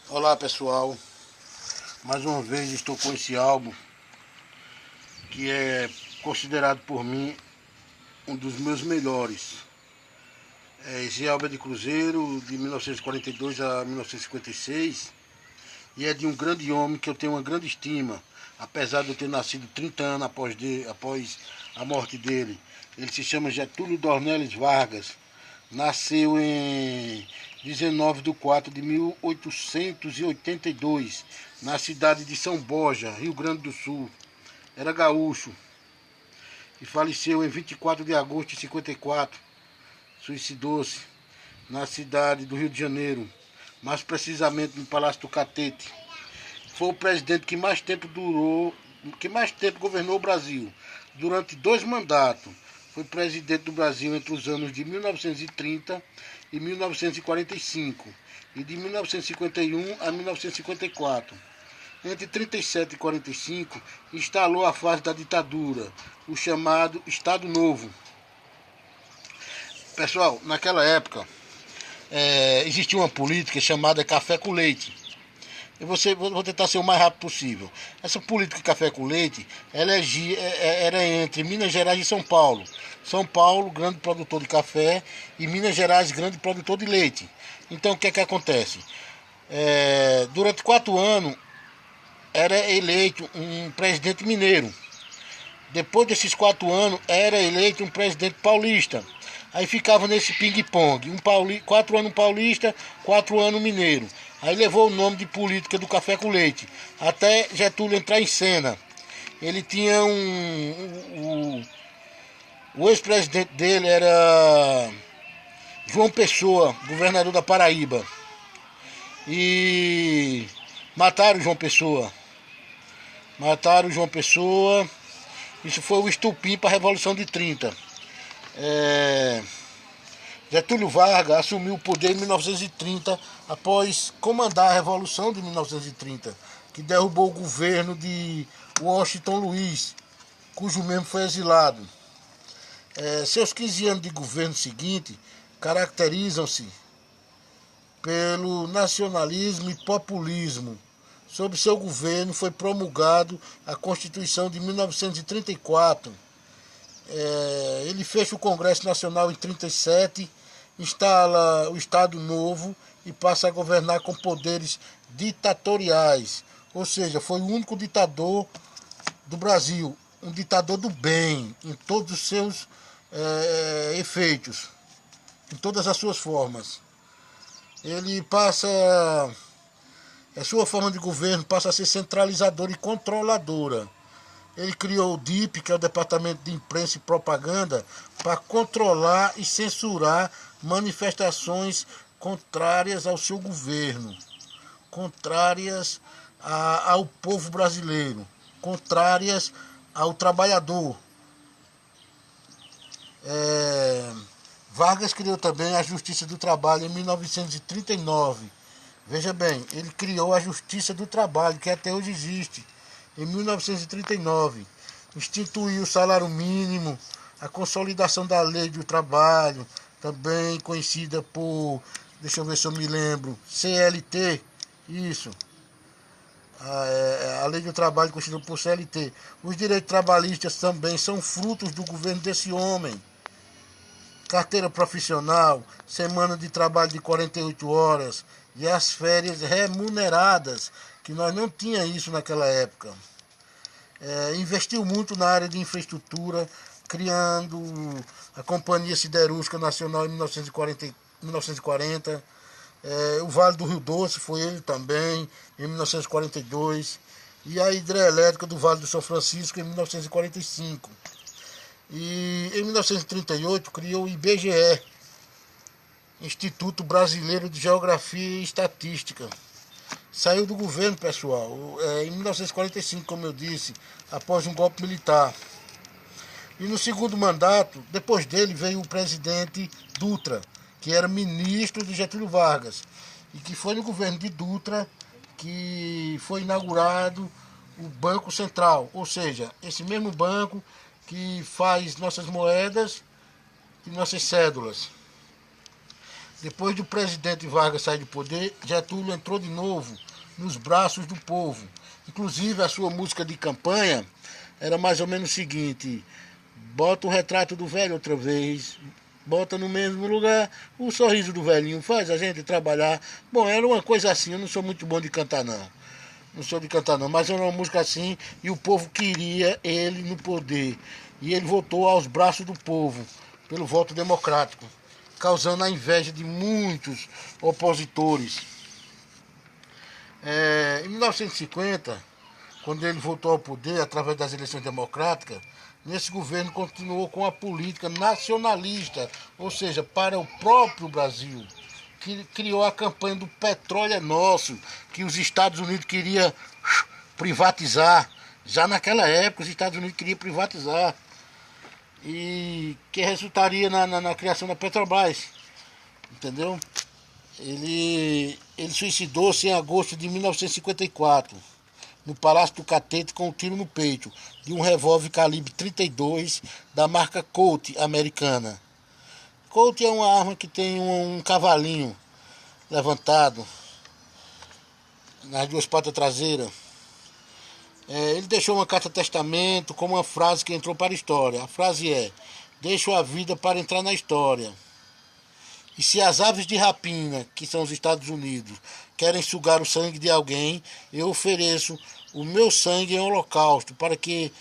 Olá pessoal, mais uma vez estou com esse álbum que é considerado por mim um dos meus melhores. Esse álbum é de Cruzeiro, de 1942 a 1956, e é de um grande homem que eu tenho uma grande estima, apesar de eu ter nascido 30 anos após a morte dele. Ele se chama Getúlio Dornelles Vargas, nasceu em 19 de 4 de 1882, na cidade de São Borja, Rio Grande do Sul. Era gaúcho e faleceu em 24 de agosto de 54. Suicidou-se na cidade do Rio de Janeiro, mais precisamente no Palácio do Catete. Foi o presidente que mais tempo governou o Brasil, durante 2 mandatos. Foi presidente do Brasil entre os anos de 1930 e 1945 e de 1951 a 1954. Entre 37 e 45, instalou a fase da ditadura, o chamado Estado Novo. Pessoal, naquela época existia uma política chamada café com leite. Vou tentar ser o mais rápido possível. Essa política café com leite era entre Minas Gerais e São Paulo. São Paulo, grande produtor de café, e Minas Gerais, grande produtor de leite. Então, o que é que acontece? Durante 4 anos, era eleito um presidente mineiro. Depois desses 4 anos, era eleito um presidente paulista. Aí ficava nesse ping-pong, 4 anos paulista, 4 anos mineiro. Aí levou o nome de política do café com leite, até Getúlio entrar em cena. Ele tinha o ex-presidente dele era João Pessoa, governador da Paraíba. E mataram João Pessoa. Isso foi o estupim para a Revolução de 30. Getúlio Vargas assumiu o poder em 1930, após comandar a Revolução de 1930, que derrubou o governo de Washington Luiz, cujo membro foi exilado. Seus 15 anos de governo seguinte caracterizam-se pelo nacionalismo e populismo. Sob seu governo foi promulgado a Constituição de 1934. Ele fecha o Congresso Nacional em 37, instala o Estado Novo e passa a governar com poderes ditatoriais. Ou seja, foi o único ditador do Brasil, um ditador do bem, em todos os seus efeitos, em todas as suas formas. Ele passa... A sua forma de governo passa a ser centralizadora e controladora. Ele criou o DIP, que é o Departamento de Imprensa e Propaganda, para controlar e censurar manifestações contrárias ao seu governo, contrárias ao povo brasileiro, contrárias ao trabalhador. Vargas criou também a Justiça do Trabalho em 1939. Veja bem, ele criou a Justiça do Trabalho, que até hoje existe, em 1939. Instituiu o salário mínimo, a consolidação da lei do trabalho, também conhecida por, deixa eu ver se eu me lembro, CLT, isso. A lei do trabalho conhecida por CLT. Os direitos trabalhistas também são frutos do governo desse homem. Carteira profissional, semana de trabalho de 48 horas e as férias remuneradas, que nós não tínhamos isso naquela época. Investiu muito na área de infraestrutura, criando a Companhia Siderúrgica Nacional em 1940. O Vale do Rio Doce foi ele também, em 1942. E a hidrelétrica do Vale do São Francisco, em 1945. E em 1938 criou o IBGE, Instituto Brasileiro de Geografia e Estatística. Saiu do governo, pessoal, em 1945, como eu disse, após um golpe militar. E no segundo mandato, depois dele, veio o presidente Dutra, que era ministro de Getúlio Vargas, e que foi no governo de Dutra que foi inaugurado o Banco Central, ou seja, esse mesmo banco que faz nossas moedas e nossas cédulas. Depois do presidente Vargas sair do poder, Getúlio entrou de novo nos braços do povo. Inclusive a sua música de campanha era mais ou menos o seguinte: bota o retrato do velho outra vez, bota no mesmo lugar o sorriso do velhinho, faz a gente trabalhar. Bom, era uma coisa assim, eu não sou muito bom de cantar não. Não sou de cantar não, mas era uma música assim e o povo queria ele no poder. E ele voltou aos braços do povo, pelo voto democrático, causando a inveja de muitos opositores. Em 1950, quando ele voltou ao poder através das eleições democráticas, nesse governo continuou com a política nacionalista, ou seja, para o próprio Brasil, que criou a campanha do petróleo é nosso, que os Estados Unidos queriam privatizar. Já naquela época os Estados Unidos queriam privatizar. E que resultaria na criação da Petrobras. Entendeu? Ele suicidou-se em agosto de 1954, no Palácio do Catete, com um tiro no peito, de um revólver calibre 32 da marca Colt americana. Colt é uma arma que tem um cavalinho levantado nas duas patas traseiras. Ele deixou uma carta-testamento com uma frase que entrou para a história. A frase é: deixo a vida para entrar na história. E se as aves de rapina, que são os Estados Unidos, querem sugar o sangue de alguém, eu ofereço o meu sangue em holocausto, para que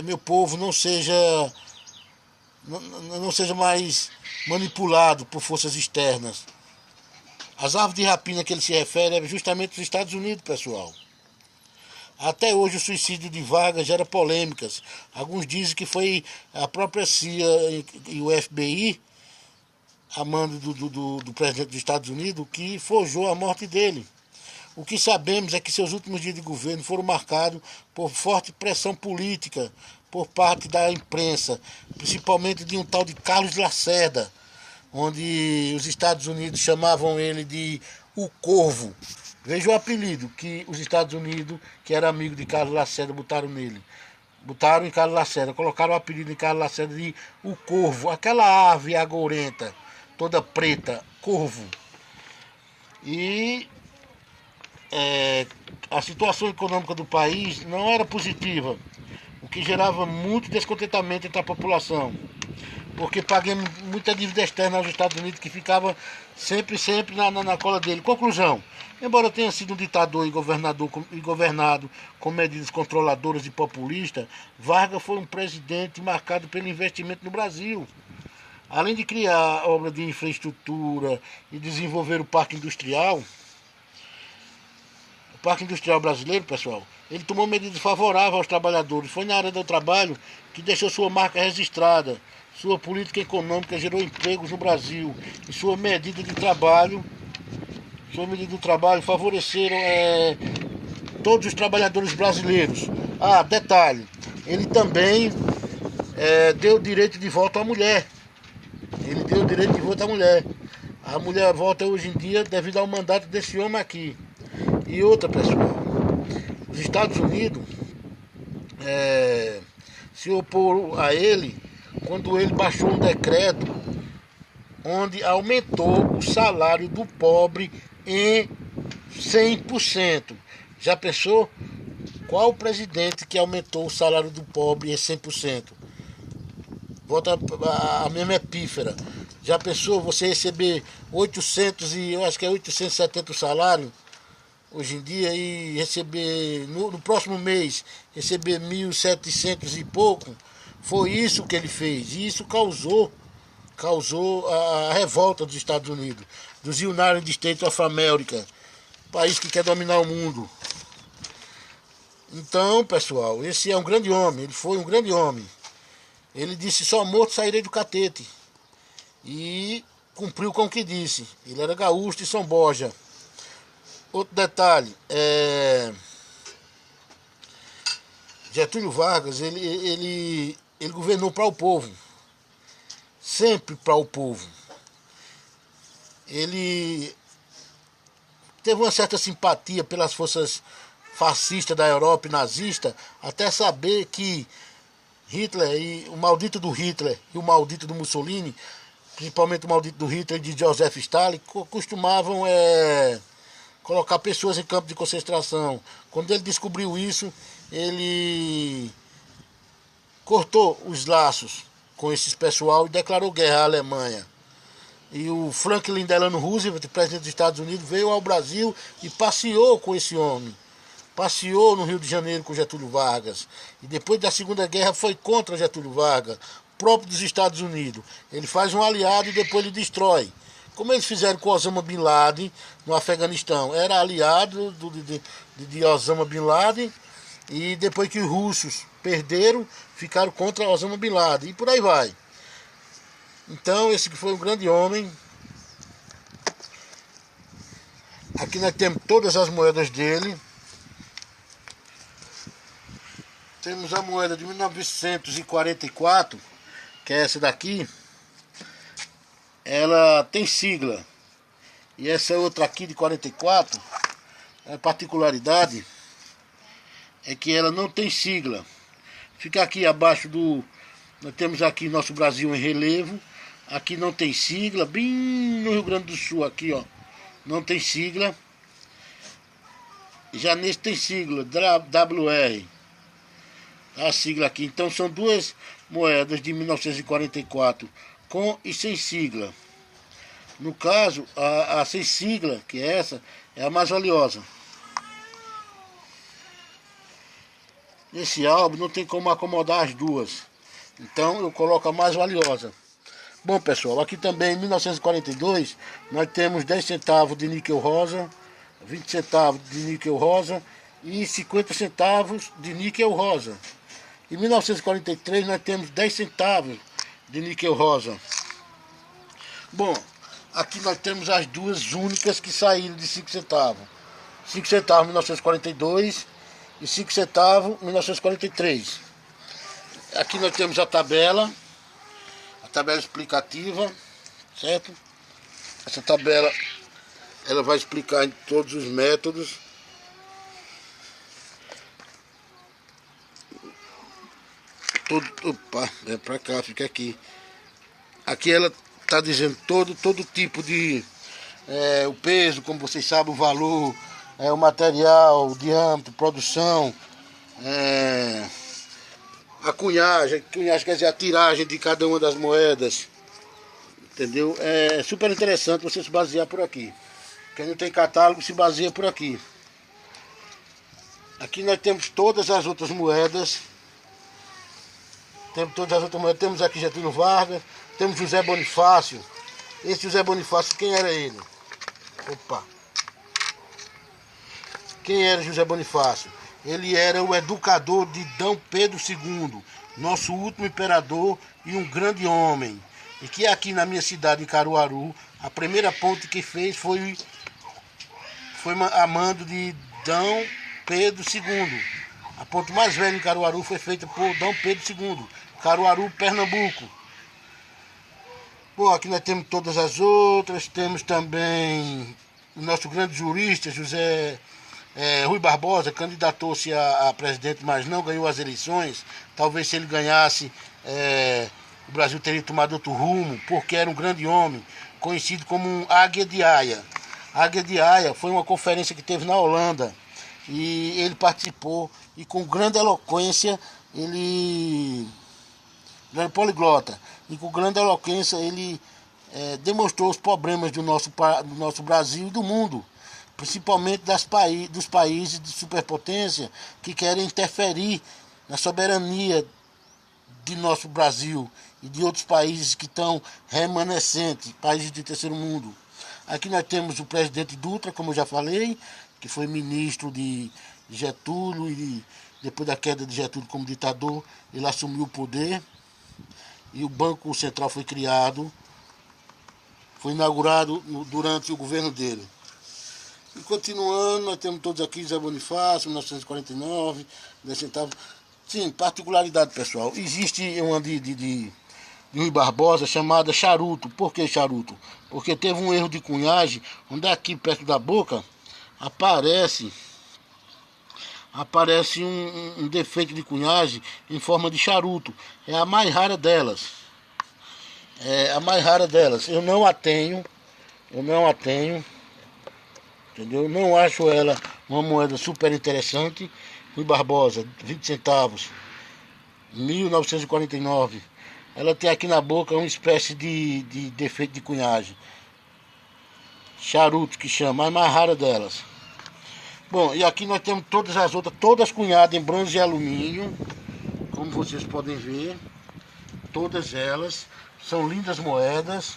meu povo não seja mais manipulado por forças externas. As aves de rapina que ele se refere é justamente os Estados Unidos, pessoal. Até hoje o suicídio de Vargas gera polêmicas. Alguns dizem que foi a própria CIA e o FBI, a mando do presidente dos Estados Unidos, que forjou a morte dele. O que sabemos é que seus últimos dias de governo foram marcados por forte pressão política por parte da imprensa, principalmente de um tal de Carlos Lacerda, onde os Estados Unidos chamavam ele de o Corvo. Veja o apelido que os Estados Unidos, que era amigo de Carlos Lacerda, botaram nele. Botaram em Carlos Lacerda, colocaram o apelido em Carlos Lacerda de o Corvo, aquela ave agourenta, toda preta, corvo. E a situação econômica do país não era positiva, o que gerava muito descontentamento entre a população, porque pagamos muita dívida externa aos Estados Unidos, que ficava sempre na cola dele. Conclusão: embora tenha sido um ditador e governado com medidas controladoras e populistas, Vargas foi um presidente marcado pelo investimento no Brasil. Além de criar obra de infraestrutura e desenvolver o Parque Industrial brasileiro, pessoal, ele tomou medidas favoráveis aos trabalhadores. Foi na área do trabalho que deixou sua marca registrada. Sua política econômica gerou empregos no Brasil. E sua medida de trabalho favoreceram todos os trabalhadores brasileiros. Detalhe, ele também deu direito de voto à mulher. Ele deu direito de voto à mulher. A mulher vota hoje em dia devido ao mandato desse homem aqui. E outra, pessoal, os Estados Unidos se opôs a ele quando ele baixou um decreto onde aumentou o salário do pobre em 100%. Já pensou? Qual o presidente que aumentou o salário do pobre em 100%? Volta a mesma epífera. Já pensou você receber 870 o salário hoje em dia e receber no próximo mês receber 1.700 e pouco? Foi isso que ele fez, e isso causou a revolta dos Estados Unidos, dos United States of America, país que quer dominar o mundo. Então, pessoal, esse é um grande homem, ele foi um grande homem. Ele disse: só morto sairei do catete. E cumpriu com o que disse. Ele era gaúcho de São Borja. Outro detalhe, Getúlio Vargas, ele governou para o povo. Sempre para o povo. Ele teve uma certa simpatia pelas forças fascistas da Europa e nazista, até saber que Hitler, e o maldito do Hitler e o maldito do Mussolini, principalmente o maldito do Hitler e de Joseph Stalin, costumavam colocar pessoas em campo de concentração. Quando ele descobriu isso, ele cortou os laços com esses pessoal e declarou guerra à Alemanha. E o Franklin Delano Roosevelt, presidente dos Estados Unidos, veio ao Brasil e passeou com esse homem. Passeou no Rio de Janeiro com Getúlio Vargas. E depois da Segunda Guerra foi contra Getúlio Vargas, próprio dos Estados Unidos. Ele faz um aliado e depois ele destrói. Como eles fizeram com Osama Bin Laden no Afeganistão. Era aliado de Osama Bin Laden e depois que os russos perderam, ficaram contra Osama Bin Laden. E por aí vai. Então, esse que foi um grande homem. Aqui nós temos todas as moedas dele. Temos a moeda de 1944, que é essa daqui. Ela tem sigla. E essa outra aqui de 44, a particularidade é que ela não tem sigla. Fica aqui abaixo do... Nós temos aqui nosso Brasil em relevo. Aqui não tem sigla, bem no Rio Grande do Sul aqui, ó. Não tem sigla. Já nesse tem sigla, WR. A sigla aqui. Então são duas moedas de 1944 com e sem sigla. No caso, a sem sigla, que é essa, é a mais valiosa. Nesse álbum não tem como acomodar as duas. Então eu coloco a mais valiosa. Bom, pessoal, aqui também em 1942 nós temos 10 centavos de níquel rosa, 20 centavos de níquel rosa e 50 centavos de níquel rosa. Em 1943 nós temos 10 centavos de níquel rosa. Bom, aqui nós temos as duas únicas que saíram de 5 centavos. 5 centavos em 1942 e 5 centavos em 1943. Aqui nós temos a tabela explicativa, certo? Essa tabela ela vai explicar em todos os métodos. Opa, é pra cá, fica aqui. Aqui ela está dizendo todo tipo de o peso, como vocês sabem, o valor, o material, o diâmetro, produção, a cunhagem quer dizer a tiragem de cada uma das moedas, entendeu? É super interessante você se basear por aqui. Quem não tem catálogo se baseia por aqui. Aqui nós temos todas as outras moedas. Temos aqui Getúlio Vargas, temos José Bonifácio. Esse José Bonifácio, quem era ele? Opa! Quem era José Bonifácio? Ele era o educador de D. Pedro II, nosso último imperador e um grande homem. E que aqui na minha cidade, em Caruaru, a primeira ponte que fez foi a mando de D. Pedro II. A ponte mais velha em Caruaru foi feita por D. Pedro II, Caruaru, Pernambuco. Bom, aqui nós temos todas as outras. Temos também o nosso grande jurista, José Rui Barbosa, candidatou-se a presidente, mas não ganhou as eleições. Talvez se ele ganhasse, o Brasil teria tomado outro rumo, porque era um grande homem, conhecido como um Águia de Haia. Águia de Haia foi uma conferência que teve na Holanda, e ele participou, e com grande eloquência, ele era poliglota, e com grande eloquência ele demonstrou os problemas do nosso Brasil e do mundo, principalmente dos países de superpotência que querem interferir na soberania de nosso Brasil e de outros países que estão remanescentes, países de terceiro mundo. Aqui nós temos o presidente Dutra, como eu já falei, que foi ministro de Getúlio, e depois da queda de Getúlio como ditador, ele assumiu o poder e o Banco Central foi criado, foi inaugurado durante o governo dele. E continuando, nós temos todos aqui, Zé Bonifácio, 1949, 10 centavos. Sim, particularidade, pessoal. Existe uma de Rui Barbosa chamada charuto. Por que charuto? Porque teve um erro de cunhagem, onde aqui perto da boca aparece um defeito de cunhagem em forma de charuto. É a mais rara delas. É a mais rara delas. Eu não a tenho, entendeu? Não acho ela uma moeda super interessante. Rui Barbosa, 20 centavos, 1949. Ela tem aqui na boca uma espécie de defeito de cunhagem. Charuto que chama, a mais rara delas. Bom, e aqui nós temos todas as outras, todas cunhadas em bronze e alumínio, como vocês podem ver. Todas elas são lindas moedas.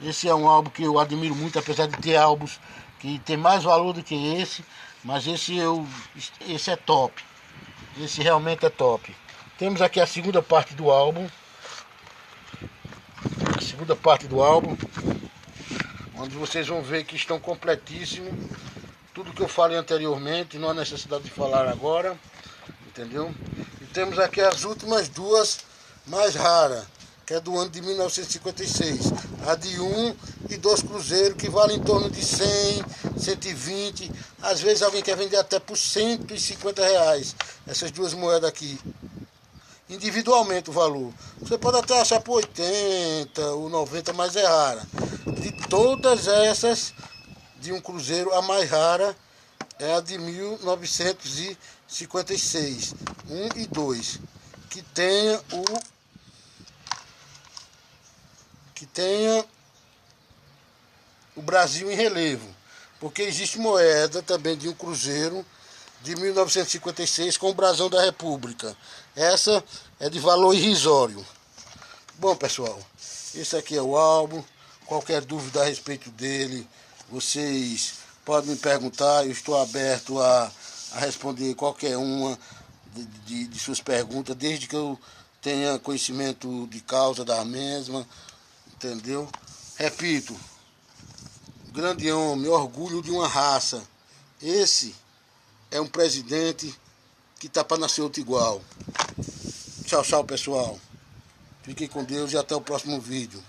Esse é um álbum que eu admiro muito, apesar de ter álbuns que tem mais valor do que esse, mas esse é top. Esse realmente é top. Temos aqui a segunda parte do álbum. A segunda parte do álbum, onde vocês vão ver que estão completíssimos. Tudo que eu falei anteriormente, não há necessidade de falar agora, entendeu? E temos aqui as últimas duas mais raras, que é do ano de 1956. A de 1 e 2 cruzeiros, que vale em torno de 100, 120. Às vezes alguém quer vender até por 150 reais. Essas duas moedas aqui. Individualmente o valor. Você pode até achar por 80 ou 90, mas é rara. De todas essas, de um cruzeiro, a mais rara é a de 1956. 1 e 2. Que tenha o Brasil em relevo, porque existe moeda também de um cruzeiro de 1956 com o brasão da República. Essa é de valor irrisório. Bom, pessoal, esse aqui é o álbum. Qualquer dúvida a respeito dele, vocês podem me perguntar. Eu estou aberto a responder qualquer uma de suas perguntas, desde que eu tenha conhecimento de causa da mesma, entendeu? Repito, grande homem, orgulho de uma raça. Esse é um presidente que tá para nascer outro igual. Tchau, tchau, pessoal. Fiquem com Deus e até o próximo vídeo.